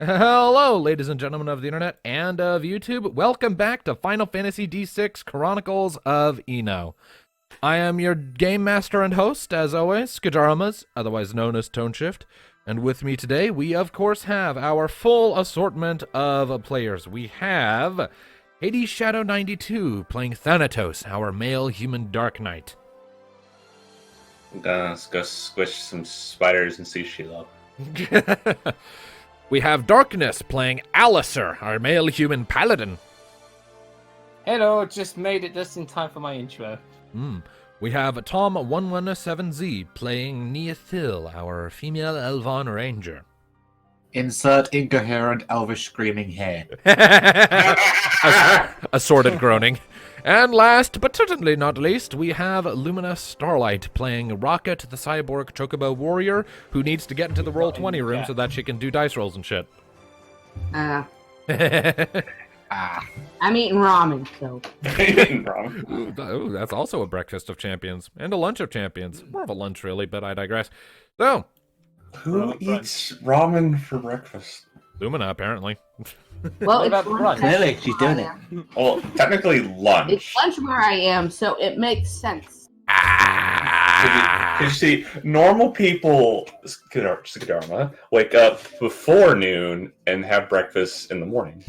Hello, ladies and gentlemen of the internet and of YouTube. Welcome back to Final Fantasy D6 Chronicles of Eno. I am your game master and host, as always, Skidaramas, otherwise known as Toneshift. And with me today, we of course have our full assortment of players. We have Hades Shadow 92 playing Thanatos, our male human Dark Knight. Let's go squish some spiders and see Sheila. We have Darkness playing Alistair, our male human paladin. Hello, just made it just in time for my intro. We have Tom117Z playing Neathil, our female Elvan ranger. Insert incoherent elvish screaming hair. Assorted groaning. And last, but certainly not least, we have Lumina Starlight playing Rocket, the cyborg chocobo warrior, who needs to get into the Roll20 room so that she can do dice rolls and shit. Ah. I'm eating ramen, so. Ooh, that's also a breakfast of champions. And a lunch of champions. More of a lunch, really, but I digress. So, Who eats ramen for breakfast? Lumina, apparently. Well, What it's about lunch. lunch? Really? She's doing it. Well, technically lunch. It's lunch where I am, so it makes sense. Because see, normal people, Skidharma, wake up before noon and have breakfast in the morning.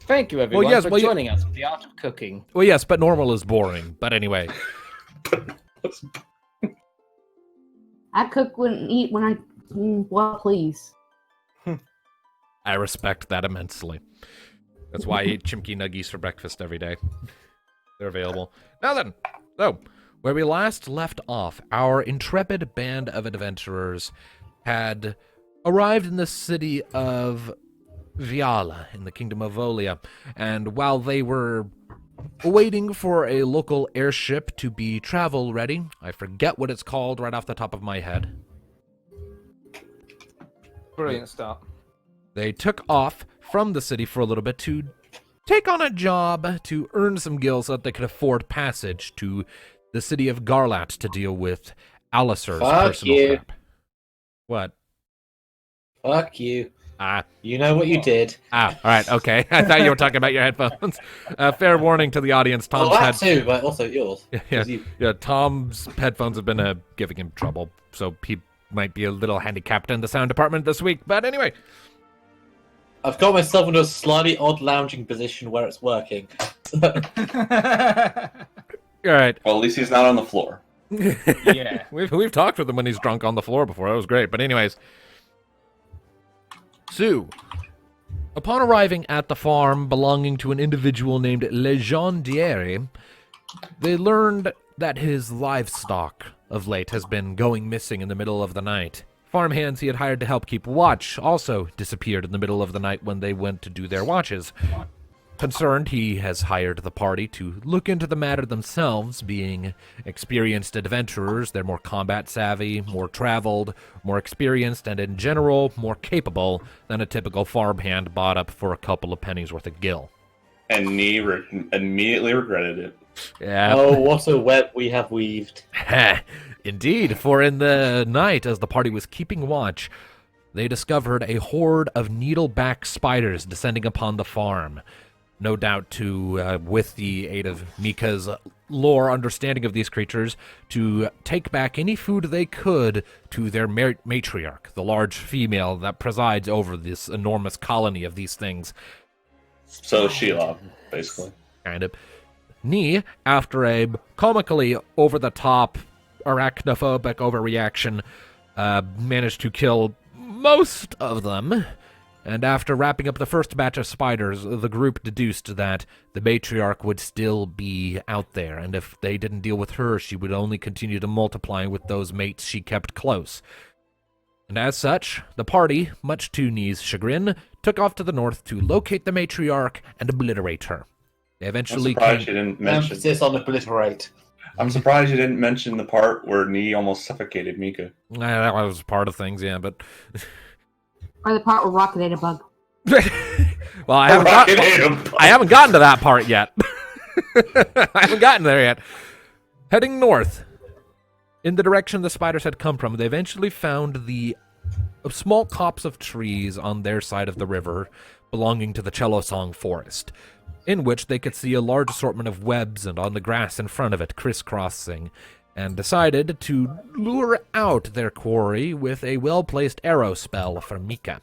Thank you, everyone, yes, for joining us for the art of cooking. Well, yes, but normal is boring. But anyway. I cook and eat when I please. I respect that immensely. That's why I eat chimkey nuggies for breakfast every day. They're available. Now then, so, where we last left off, our intrepid band of adventurers had arrived in the city of Viala in the kingdom of Volia, and while they were waiting for a local airship to be travel ready, I forget what it's called right off the top of my head. Brilliant start. They took off from the city for a little bit to take on a job to earn some gil so that they could afford passage to the city of Garlat to deal with Alistair's personal you. crap. What? Fuck you. Ah, You know what you did. all right, okay. I thought you were talking about your headphones. Fair warning to the audience, Tom's Well, that too, but also yours. Yeah, Tom's headphones have been giving him trouble, so he might be a little handicapped in the sound department this week. But anyway. I've got myself into a slightly odd lounging position where it's working. All right. Well, at least he's not on the floor. Yeah. We've talked with him when he's drunk on the floor before. That was great. But anyways. So, upon arriving at the farm belonging to an individual named Legendiere, they learned that his livestock of late has been going missing in the middle of the night. Farmhands he had hired to help keep watch also disappeared in the middle of the night when they went to do their watches. Concerned, he has hired the party to look into the matter themselves, being experienced adventurers. They're more combat savvy, more traveled, more experienced, and in general, more capable than a typical farmhand bought up for a couple of pennies worth of gil. And Nee immediately regretted it. Yeah. Oh, what a web we have weaved. Indeed, for in the night, as the party was keeping watch, they discovered a horde of needleback spiders descending upon the farm. No doubt to, with the aid of Mika's lore understanding of these creatures, to take back any food they could to their matriarch, the large female that presides over this enormous colony of these things. So Sheila, basically. Kind of. Nee, after a comically over-the-top, arachnophobic overreaction, managed to kill most of them. And after wrapping up the first batch of spiders, the group deduced that the matriarch would still be out there, and if they didn't deal with her, she would only continue to multiply with those mates she kept close. And as such, the party, much to Nee's chagrin, took off to the north to locate the matriarch and obliterate her. They I'm eventually surprised you didn't mention. Emphasis on obliterate. I'm surprised you didn't mention the part where Nee almost suffocated Mika. That was part of things, yeah, but... Or the part where Rocket ate a bug. Well, I haven't gotten to that part yet. I haven't gotten there yet. Heading north, in the direction the spiders had come from, they eventually found the of small copse of trees on their side of the river belonging to the Cello Song Forest, in which they could see a large assortment of webs and on the grass in front of it crisscrossing, and decided to lure out their quarry with a well-placed arrow spell from Mika.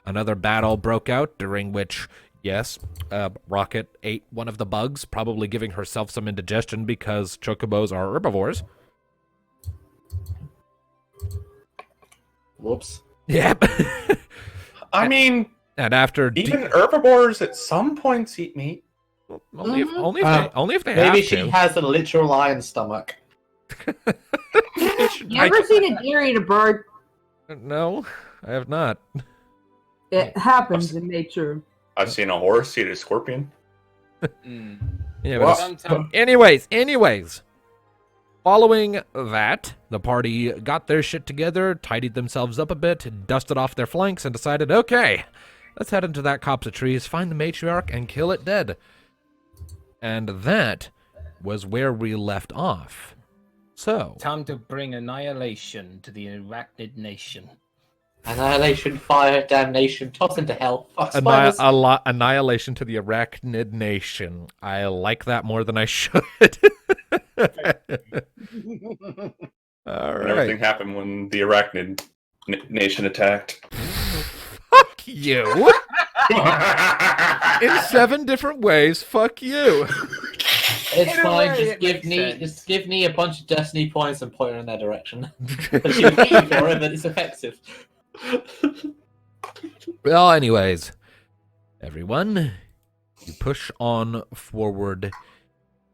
Another battle broke out, during which, yes, Rocket ate one of the bugs, probably giving herself some indigestion because chocobos are herbivores. Whoops. Yep. I mean, And after even herbivores at some points eat meat. only if they Maybe have she to. has a literal lion stomach. You ever seen a deer eat a bird? No, I have not. It happens in nature. I've seen a horse eat a scorpion. Yeah, Well, but anyways. Following that, the party got their shit together, tidied themselves up a bit, dusted off their flanks, and decided, okay, let's head into that copse of trees, find the matriarch, and kill it dead. And that was where we left off. So, Time to bring annihilation to the arachnid nation. Annihilation, fire, damnation, toss into hell. Fuck spiders. annihilation to the arachnid nation. I like that more than I should. All And right. everything happened when the arachnid nation attacked. Fuck you. In 7 different ways, fuck you. It's In a fine. way, it makes sense. Just give me a bunch of destiny points and point her in that direction. But she'll pay you for it, but it's effective. Well, anyways, everyone, you push on forward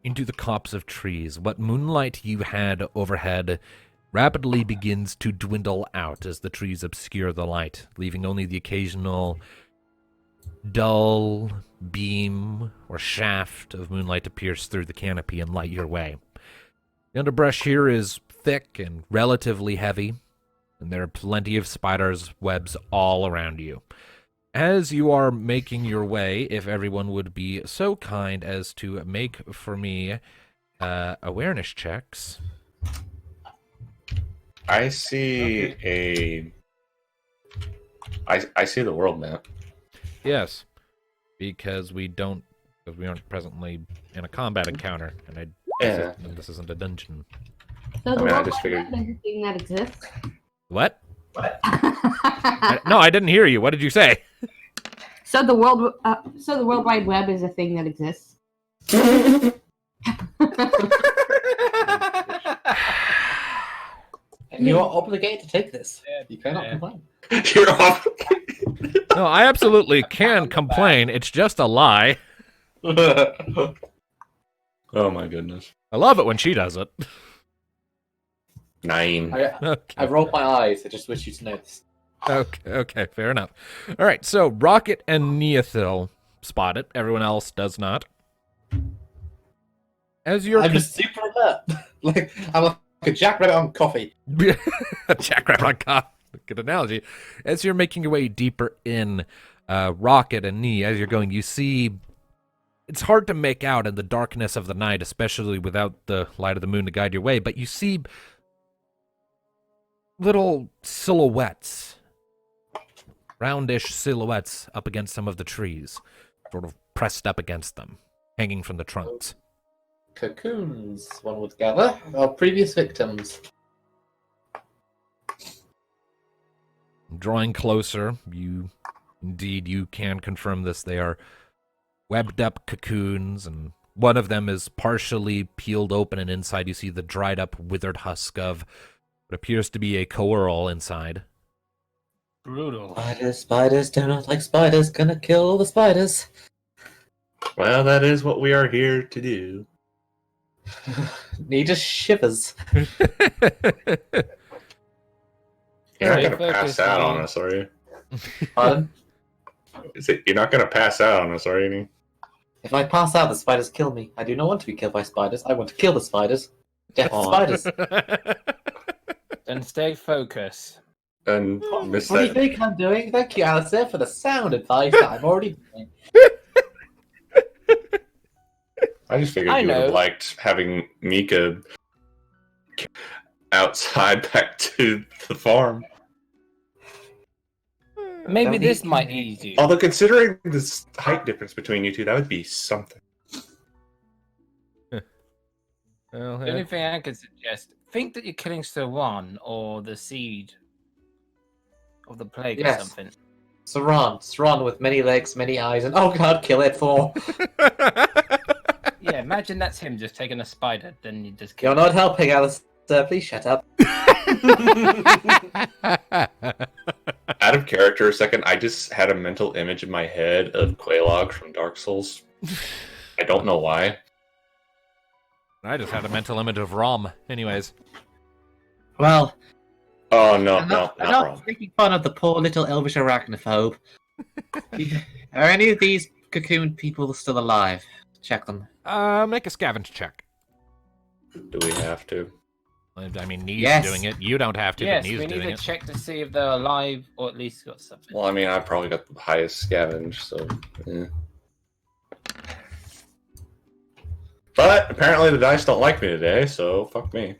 into the copse of trees. What moonlight you had overhead rapidly begins to dwindle out as the trees obscure the light, leaving only the occasional dull beam or shaft of moonlight to pierce through the canopy and light your way. The underbrush here is thick and relatively heavy, and there are plenty of spiders' webs all around you. As you are making your way, if everyone would be so kind as to make for me awareness checks. I see I see the world map. Yes, because we aren't presently in a combat encounter, and Yeah. this isn't a dungeon. So the I mean, I World just Wide figured- Web is a thing that exists. What? No, I didn't hear you. What did you say? So the World Wide Web is a thing that exists. And you are obligated to take this. Yeah, You cannot yeah. complain. You're off. No, I absolutely can complain. It's just a lie. Oh my goodness. I love it when she does it. 9. I Okay. rolled my eyes. I just wish you to know this. Okay, fair enough. All right, so Rocket and Neothil spot it. Everyone else does not. As you're I'm just super alert. Like I'm like a jackrabbit on coffee. Jackrabbit on coffee. Good analogy. As you're making your way deeper in, Rocket and Nee, as you're going, you see it's hard to make out in the darkness of the night, especially without the light of the moon to guide your way, but you see little silhouettes, roundish silhouettes up against some of the trees, sort of pressed up against them, hanging from the trunks. Cocoons, one would gather, are previous victims. Drawing closer, you can confirm this. They are webbed up cocoons, and one of them is partially peeled open, and inside you see the dried up, withered husk of what appears to be a coral inside. Brutal. Spiders, do not like spiders, gonna kill all the spiders. Well, that is what we are here to do. Need just shivers. You're not Stay gonna pass focused, out man. on us, are you? Pardon? You're not gonna pass out on us, are you? If I pass out, the spiders kill me. I do not want to be killed by spiders. I want to kill the spiders. Death to Aw. spiders. Then stay focused. And miss What do you that. think I'm doing? Thank you, Alistair, for the sound advice that I'm already doing. I just figured I you would have know. liked having Mika outside back to the farm. Maybe Don't this eat might me. ease you. Although considering this height difference between you two, that would be something. Well, The only thing I could suggest, think that you're killing Saran or the seed of the plague or Yes. something. Saran with many legs, many eyes, and oh god, kill it for. Yeah, imagine that's him just taking a spider, then you just kill You're not helping, Alice. Please shut up. Out of character a second, I just had a mental image in my head of Quelaag from Dark Souls. I don't know why. I just had a mental image of Rom. Anyways. Well, Oh, no, I'm no, not not wrong. making fun of the poor little elvish arachnophobe. Are any of these cocoon people still alive? Check them. Make a scavenge check. Do we have to? I mean, Nee's Yes. doing it. You don't have to, Yes, but Nee's we need doing to it. check to see if they're alive or at least got something. Well, I mean, I probably got the highest scavenge, so. Yeah. But apparently the dice don't like me today, so fuck me.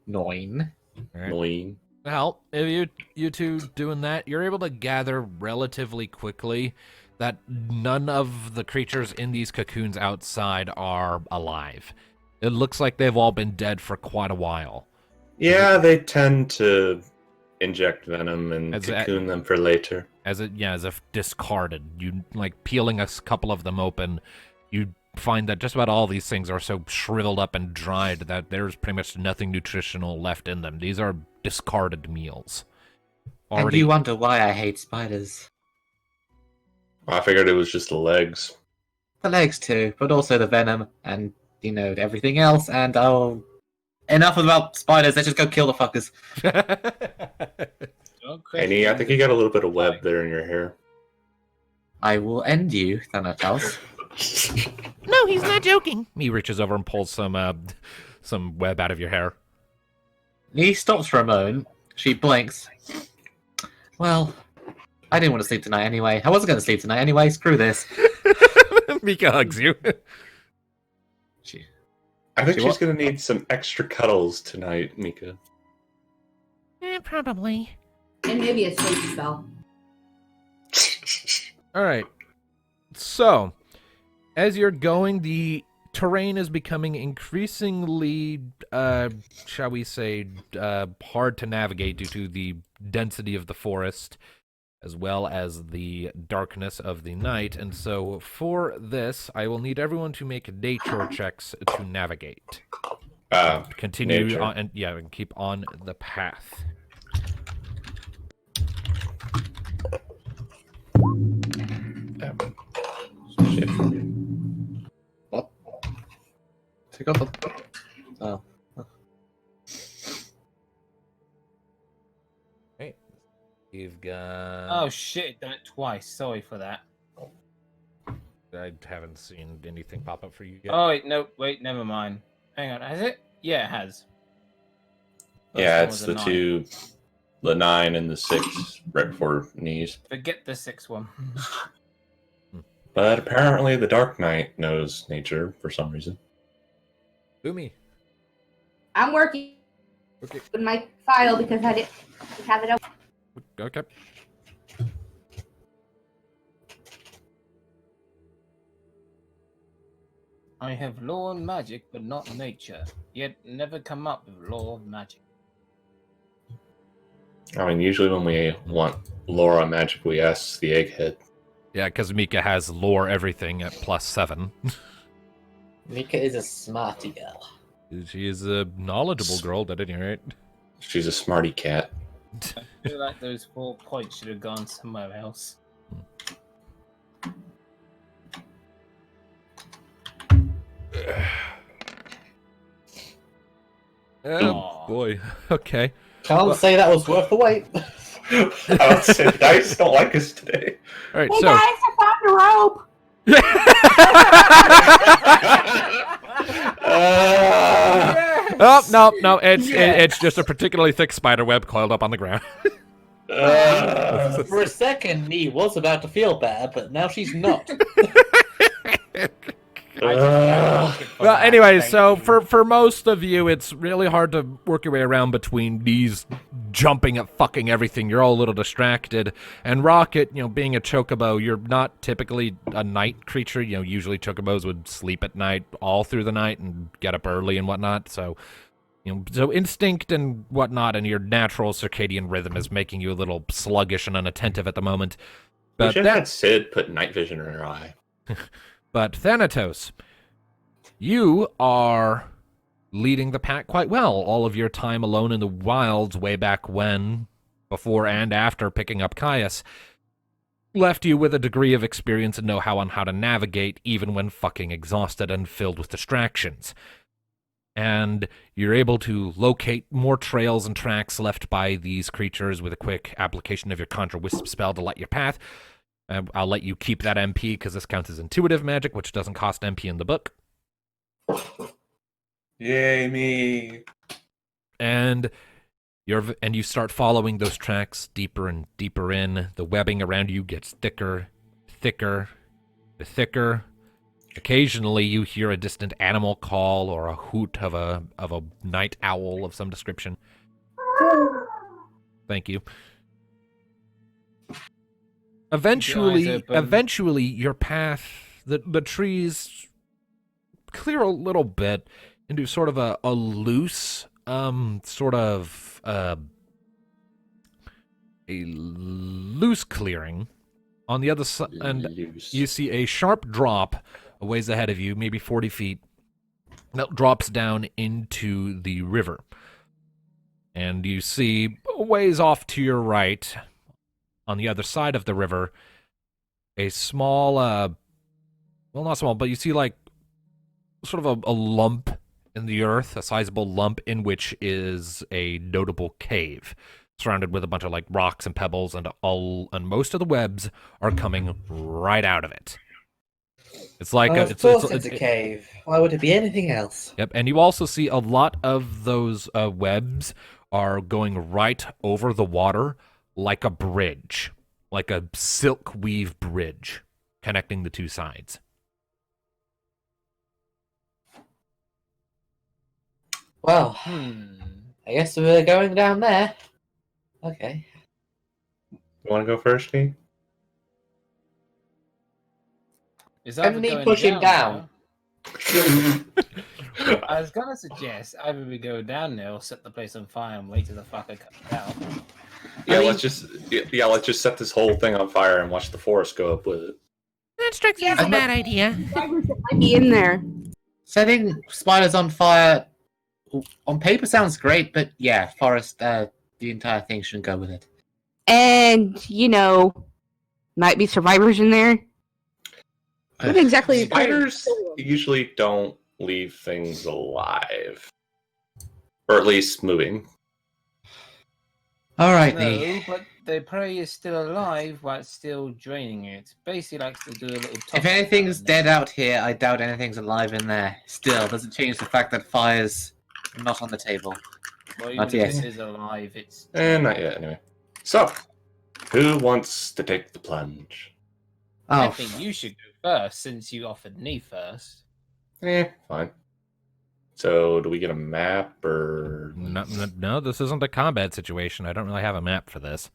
9. Alright. Annoying. Well, if you two doing that, you're able to gather relatively quickly that none of the creatures in these cocoons outside are alive. It looks like they've all been dead for quite a while. Yeah, they tend to inject venom and As that- cocoon them for later. As if discarded. You like peeling a couple of them open, you find that just about all these things are so shriveled up and dried that there's pretty much nothing nutritional left in them. These are discarded meals. And you wonder why I hate spiders. I figured it was just the legs. The legs too, but also the venom and, everything else. And enough about spiders. Let's just go kill the fuckers. Annie, I think you got a little bit of web there in your hair. I will end you, Thanatos. No, he's not joking. He reaches over and pulls some web out of your hair. He stops for a moment. She blinks. Well, I didn't want to sleep tonight anyway. I wasn't going to sleep tonight anyway. Screw this. Mika hugs you. I think She she's what? gonna need some extra cuddles tonight, Mika. Probably. And maybe a sleep spell. All right. So, as you're going, the terrain is becoming increasingly, shall we say, hard to navigate due to the density of the forest, as well as the darkness of the night. And so, for this, I will need everyone to make nature checks to navigate. Continue Nature. on, and keep on the path. Shit. What? Take off the... Oh. Right. You've got. Oh shit, done it twice. Sorry for that. I haven't seen anything pop up for you yet. Oh wait, no, wait, never mind. Hang on, has it? Yeah, it has. Yeah, First it's one the was a 9. two, the 9 and the 6 right before knees. Forget the 6th one. But apparently the Dark Knight knows nature for some reason. Boomy. I'm working Okay. with my file because I didn't have it open. Okay. I have law and magic, but not nature. Yet never come up with law of magic. I mean, usually when we want lore on magic, we ask the egghead. Yeah, because Mika has lore everything at +7. Mika is a smarty girl. She is a knowledgeable girl, at any rate. She's a smarty cat. I feel like those 4 points should have gone somewhere else. Oh, Aw. boy. Okay. Can't say that was worth the wait. I would say the dice don't like us today. All right, Hey so. guys, I found a rope. Oh, no, it's just a particularly thick spider web coiled up on the ground. For a second, Nee was about to feel bad, but now she's not. Well, anyway, so for most of you, it's really hard to work your way around between these jumping at fucking everything. You're all a little distracted. And Rocket, being a chocobo, you're not typically a night creature. Usually chocobos would sleep at night all through the night and get up early and whatnot. So, so instinct and whatnot and your natural circadian rhythm is making you a little sluggish and unattentive at the moment. We But should have had Sid put night vision in her eye. But Thanatos, you are leading the pack quite well. All of your time alone in the wilds way back when, before and after picking up Caius, left you with a degree of experience and know-how on how to navigate even when fucking exhausted and filled with distractions. And you're able to locate more trails and tracks left by these creatures with a quick application of your Conjure Wisp spell to light your path. I'll let you keep that MP because this counts as intuitive magic, which doesn't cost MP in the book. Yay, me. And you start following those tracks deeper and deeper in. The webbing around you gets thicker, thicker, thicker. Occasionally you hear a distant animal call or a hoot of a night owl of some description. Thank you. Eventually, your path, the trees clear a little bit into sort of a loose, a loose clearing. On the other side, and you see a sharp drop a ways ahead of you, maybe 40 feet, that drops down into the river. And you see a ways off to your right, on the other side of the river, a small, well, not small, but you see like sort of a lump in the earth, a sizable lump in which is a notable cave, surrounded with a bunch of like rocks and pebbles, and most of the webs are coming right out of it. It's like it's a cave. Why would it be anything else? Yep, and you also see a lot of those webs are going right over the water, like a bridge, like a silk weave bridge connecting the two sides. Well, I guess we're going down there. Okay. You want to go first, Key? Can we push him down? I was gonna suggest either we go down there or set the place on fire and wait till the fucker comes down. Yeah, let's just set this whole thing on fire and watch the forest go up with it. That strikes me as a bad idea. Spiders that might be in there. Setting spiders on fire on paper sounds great, but yeah, forest, the entire thing shouldn't go with it. And, might be survivors in there. What exactly? Spiders usually don't leave things alive. Or at least moving. Alright, No, but the prey is still alive while it's still draining it. Basically likes to do a little if anything's dead out here, I doubt anything's alive in there. Still, doesn't change the fact that fire's not on the table. Well, even Not if yet. it is alive, it's... Not yet, anyway. So, who wants to take the plunge? I Oh, think you should go first, since you offered me first. Fine. So, do we get a map, or... No, this isn't a combat situation. I don't really have a map for this.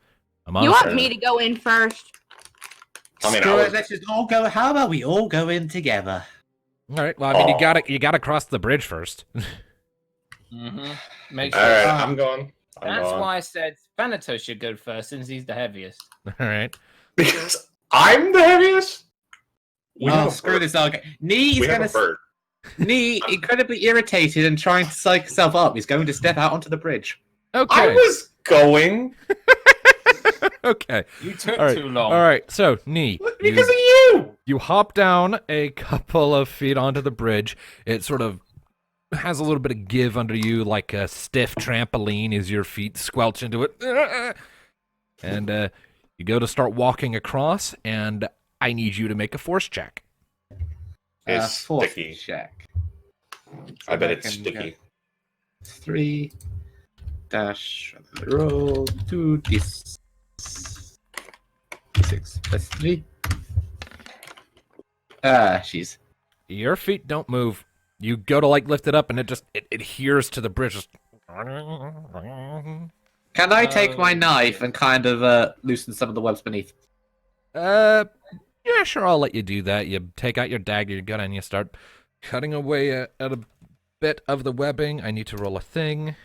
You want me to go in first? I mean, screw it, let's just all go. How about we all go in together? All right. Well, I mean, you gotta cross the bridge first. Make sure. Alright, I'm going. That's why I said Thanatos should go first, since he's the heaviest. All right. Because I'm the heaviest? We have Oh, a screw bird. this argument. Nee is We have gonna. a bird. Nee, incredibly irritated and trying to psych himself up. He's going to step out onto the bridge. Okay. I was going Okay. You took All right. too long. All right. So, Nee, because of you! you hop down a couple of feet onto the bridge. It sort of has a little bit of give under you, like a stiff trampoline as your feet squelch into it. And you go to start walking across, and I need you to make a force check. It's Force sticky. check. I bet it's Can sticky. go 3 dash roll 2d6 plus 3. Jeez. Your feet don't move. You go to like lift it up, and it adheres to the bridge. Just... Can I take my knife and kind of loosen some of the webs beneath? Yeah, sure, I'll let you do that. You take out your dagger, your gun, and you start cutting away at a bit of the webbing. I need to roll a thing.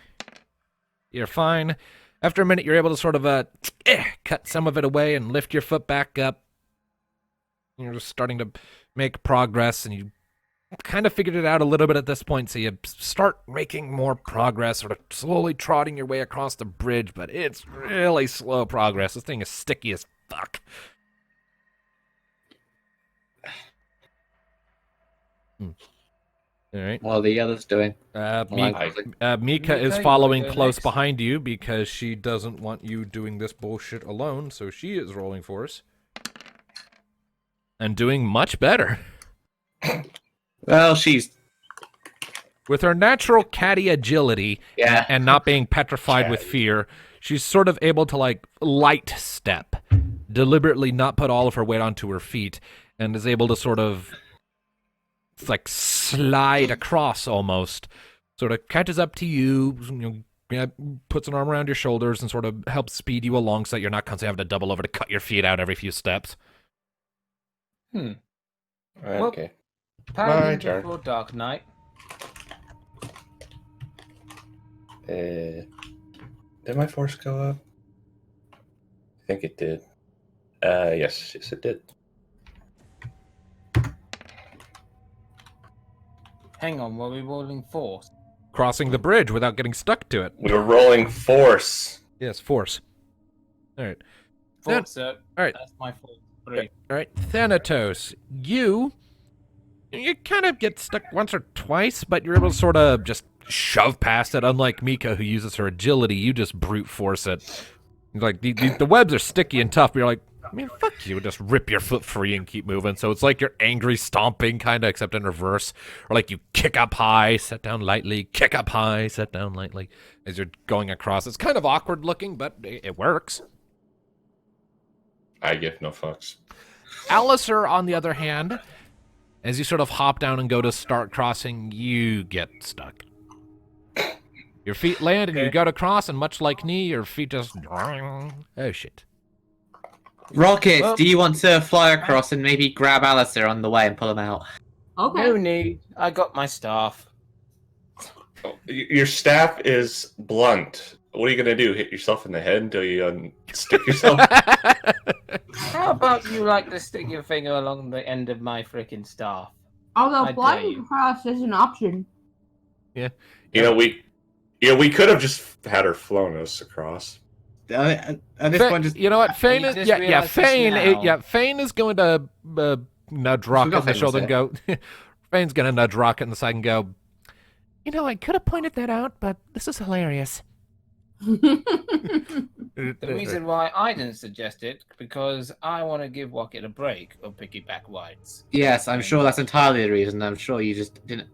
You're fine. After a minute, you're able to sort of cut some of it away and lift your foot back up. You're just starting to make progress, and you kind of figured it out a little bit at this point, so you start making more progress, sort of slowly trotting your way across the bridge, but it's really slow progress. This thing is sticky as fuck. All right. What are the others doing? Mika is following close behind you because she doesn't want you doing this bullshit alone, so she is rolling for us. And doing much better. Well, she's... With her natural catty agility and not being petrified with fear, she's sort of able to, like, light step, deliberately not put all of her weight onto her feet, and is able to sort of, like, slide across almost. Sort of catches up to you, puts an arm around your shoulders and sort of helps speed you along so that you're not constantly having to double over to cut your feet out every few steps. Okay. Paladin turn. before Dark Knight. Did my force go up? I think it did. Yes, it did. Hang on, were we rolling force? Crossing the bridge without getting stuck to it. We were rolling force. Yes, force. All right. Force, sir. All right. That's my fault. 3. All right, Thanatos, you kind of get stuck once or twice, but you're able to sort of just shove past it. Unlike Mika, who uses her agility, you just brute force it. Like the webs are sticky and tough, but you're like, I mean, fuck you, just rip your foot free and keep moving. So it's like you're angry stomping, kind of, except in reverse. Or like you kick up high, set down lightly, kick up high, set down lightly as you're going across. It's kind of awkward looking, but it works. I give no fucks. Alistair, on the other hand, as you sort of hop down and go to start crossing, you get stuck. Your feet land and you go to cross, and much like me, your feet just... Oh, shit. Rocket, Well- do you want to fly across and maybe grab Alistair on the way and pull him out? Okay. No need. I got my staff. Your staff is blunt. What are you gonna do? Hit yourself in the head until you stick yourself? How about you like to stick your finger along the end of my freaking staff? Although I flying dare you. across is an option. We could have just had her flown us across. At this point, just... You know what? Fane You is... just Yeah, realized this now. Fane is going to nudge Rocket got in the Fane shoulder and to go... Fane's going to nudge Rocket in the side and go, you know, I could have pointed that out, but this is hilarious. The reason why I didn't suggest it, because I want to give Rocket a break of piggyback rides. Yes, I'm sure that's entirely the reason. I'm sure you just didn't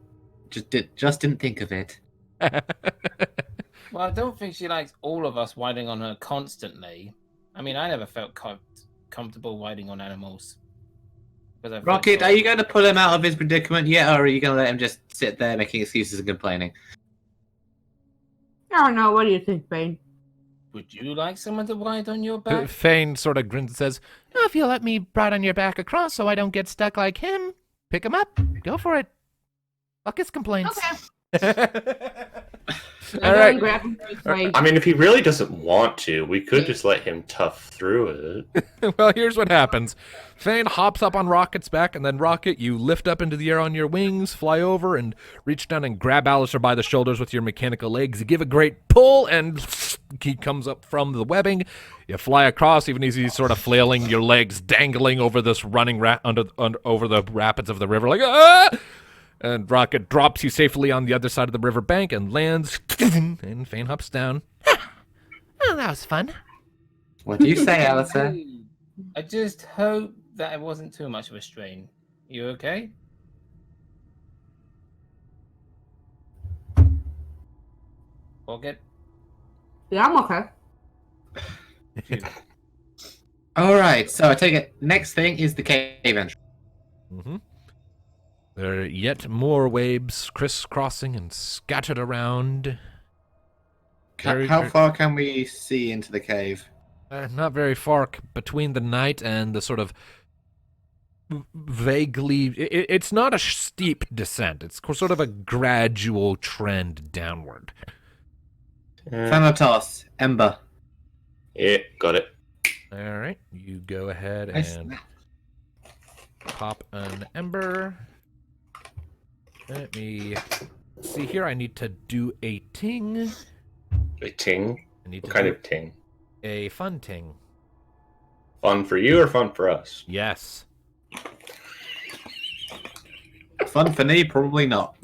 think of it. Well, I don't think she likes all of us riding on her constantly. I mean, I never felt comfortable riding on animals. Because I felt Rocket, so- are you going to pull him out of his predicament yet, or are you going to let him just sit there making excuses and complaining? I don't know. What do you think, Bane? Would you like someone to ride on your back? Fane sort of grins and says, oh, if you let me ride on your back across so I don't get stuck like him, pick him up. Go for it. Fuck his complaints. All right. Grab him right away. I mean, if he really doesn't want to, we could just let him tough through it. Well, here's what happens. Fane hops up on Rocket's back, and then Rocket, you lift up into the air on your wings, fly over, and reach down and grab Alistair by the shoulders with your mechanical legs. You give a great pull, and he comes up from the webbing. You fly across, even as he's sort of flailing, your legs dangling over this running over the rapids of the river, like, ah! And Rocket drops you safely on the other side of the river bank and lands, and Fane hops down. Oh, that was fun. What do you say, Alistair? I just hope that it wasn't too much of a strain. You okay? Rocket? Yeah, I'm okay. All right, so I take it next thing is the cave entry. Mm-hmm. There are yet more waves crisscrossing and scattered around. How far can we see into the cave? Not very far between the night and the sort of vaguely. It's not a steep descent. It's sort of a gradual trend downward. Thanatos, Ember. Yeah, got it. All right, you go ahead and pop an ember. Let me see here. I need to do a ting. A ting? I need What to kind do of ting? a fun ting. Fun for you or fun for us? Yes. Fun for me? Probably not.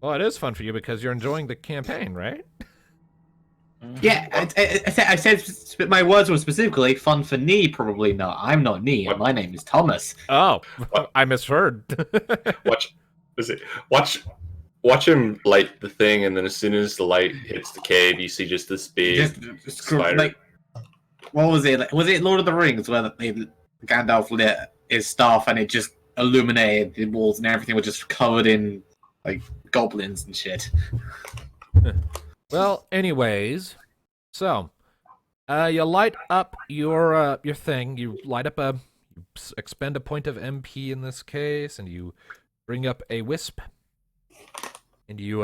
Well, it is fun for you because you're enjoying the campaign, right? Yeah, I said my words were specifically fun for Nee, probably not. I'm not Nee, and my name is Thomas. Oh, What? I misheard. Watch. Is it? Watch him light the thing, and then as soon as the light hits the cave, you see just this big spider. Like, what was it? Was it Lord of the Rings where Gandalf lit his staff and it just illuminated the walls and everything was just covered in like goblins and shit? Well, anyways, so you light up your thing. You light up you expend a point of MP in this case, and you bring up a wisp. And you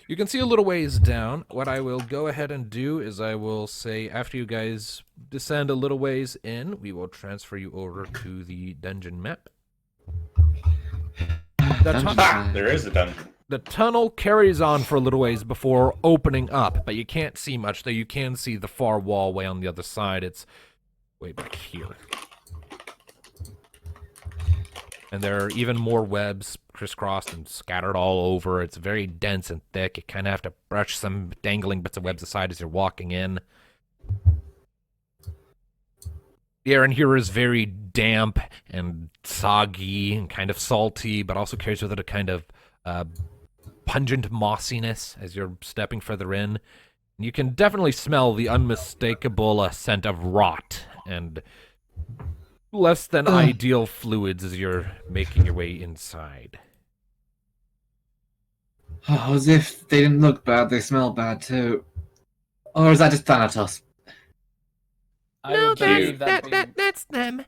can see a little ways down. What I will go ahead and do is I will say after you guys descend a little ways in, we will transfer you over to the dungeon map. There is a dungeon. The tunnel carries on for a little ways before opening up, but you can't see much, though you can see the far wall way on the other side. It's way back here. And there are even more webs crisscrossed and scattered all over. It's very dense and thick. You kind of have to brush some dangling bits of webs aside as you're walking in. The air in here is very damp and soggy and kind of salty, but also carries with it a kind of pungent mossiness as you're stepping further in. And you can definitely smell the unmistakable scent of rot and less than ideal fluids as you're making your way inside. Oh, as if they didn't look bad, they smell bad too. Or is that just Thanatos? I would believe that that's them.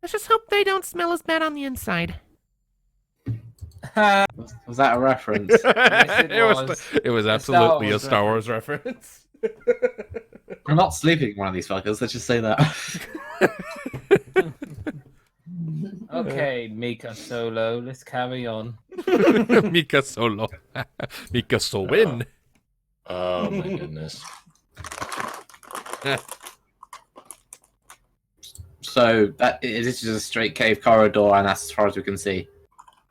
Let's just hope they don't smell as bad on the inside. Was that a reference? Yes, it was. It was A absolutely Star a Star Wars reference. I'm not sleeping with one of these fuckers, let's just say that. Okay, Mika Solo, let's carry on. Mika Solo. Mika Sowin. Oh my goodness. So that this is just a straight cave corridor, and that's as far as we can see.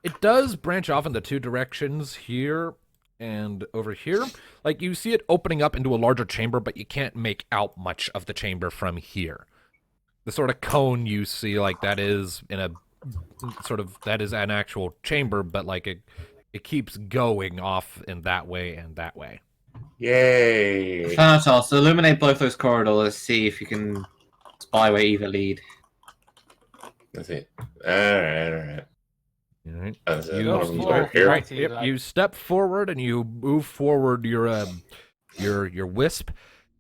It does branch off into two directions here and over here. Like, you see it opening up into a larger chamber, but you can't make out much of the chamber from here. The sort of cone you see, like, that is in a sort of, that is an actual chamber, but, like, it keeps going off in that way and that way. Yay! Thanatos, illuminate both those corridors, see if you can spy where either lead. That's it. Alright. All right. That's it. You, One of them's go over here. right. Yep, you step forward and you move forward your wisp,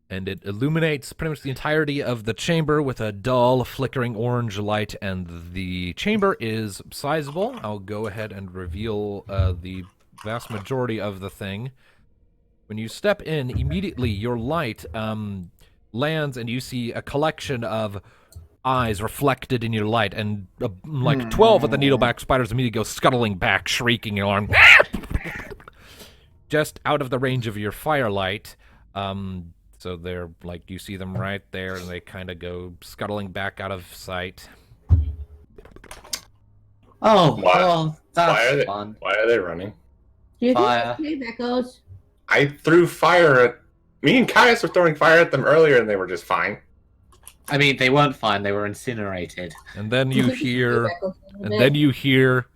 and it illuminates pretty much the entirety of the chamber with a dull, flickering orange light, and the chamber is sizable. I'll go ahead and reveal the vast majority of the thing. When you step in, immediately your light lands, and you see a collection of eyes reflected in your light, and like 12 of the needleback spiders immediately go scuttling back, shrieking in alarm. Just out of the range of your firelight. So they're like, you see them right there, and they kind of go scuttling back out of sight. Oh, Why- well, that's why fun. Why are they running? Do you Fire. think that goes? I threw fire at... Me and Caius were throwing fire at them earlier, and they were just fine. I mean, they weren't fine, they were incinerated. And then you hear, and then you hear,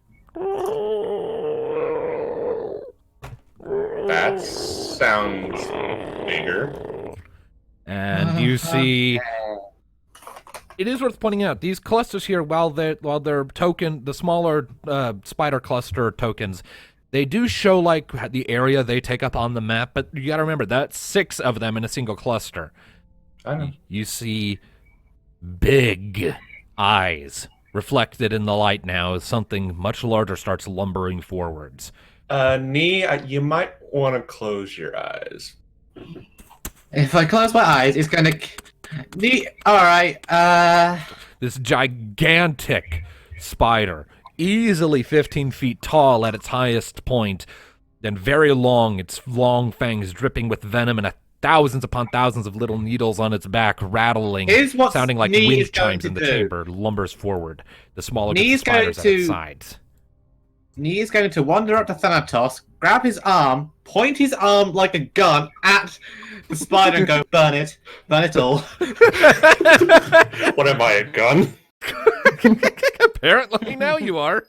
That sounds bigger. and you see It is worth pointing out these clusters here, while they're the smaller spider cluster tokens, they do show like the area they take up on the map. But you got to remember that's 6 of them in a single cluster. I know. You see big eyes reflected in the light now as something much larger starts lumbering forwards. Nee, you might want to close your eyes. If I close my eyes, it's gonna. Alright, This gigantic spider, easily 15 feet tall at its highest point, and very long, its long fangs dripping with venom and thousands upon thousands of little needles on its back rattling, Here's what sounding like Nee wind is going chimes to in the do. chamber, lumbers forward. The smaller Nee gets the is going spiders at its to- sides. Nee is going to wander up to Thanatos, grab his arm, point his arm like a gun at the spider and go, burn it all. What am I, a gun? Apparently now you are.